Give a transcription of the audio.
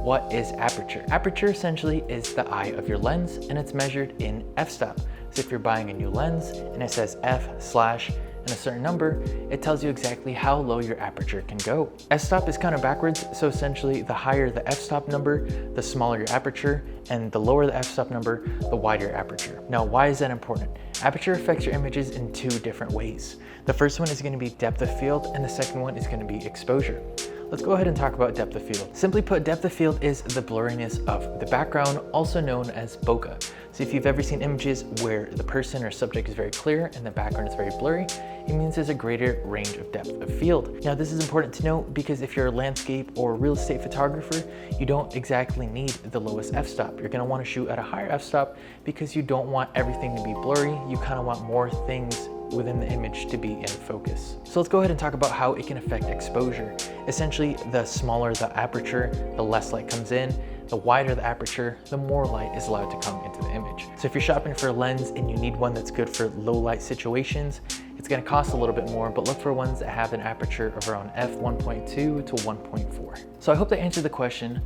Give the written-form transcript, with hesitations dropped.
what is aperture? Aperture essentially is the eye of your lens, and it's measured in f-stop. So if you're buying a new lens and it says f/ and a certain number, it tells you exactly how low your aperture can go. F-stop is kind of backwards, so essentially the higher the f-stop number, the smaller your aperture, and the lower the f-stop number, the wider your aperture. Now, why is that important? Aperture affects your images in two different ways. The first one is going to be depth of field, and the second one is going to be exposure. Let's go ahead and talk about depth of field. Simply put, depth of field is the blurriness of the background, also known as bokeh. So if you've ever seen images where the person or subject is very clear and the background is very blurry, it means there's a greater range of depth of field. Now, this is important to note because if you're a landscape or real estate photographer, you don't exactly need the lowest f-stop. You're gonna wanna shoot at a higher f-stop because you don't want everything to be blurry. You kind of want more things within the image to be in focus. So let's go ahead and talk about how it can affect exposure. Essentially, the smaller the aperture, the less light comes in. The wider the aperture, the more light is allowed to come into the image. So if you're shopping for a lens and you need one that's good for low light situations, it's gonna cost a little bit more, but look for ones that have an aperture of around f1.2 to 1.4. So I hope that answered the question.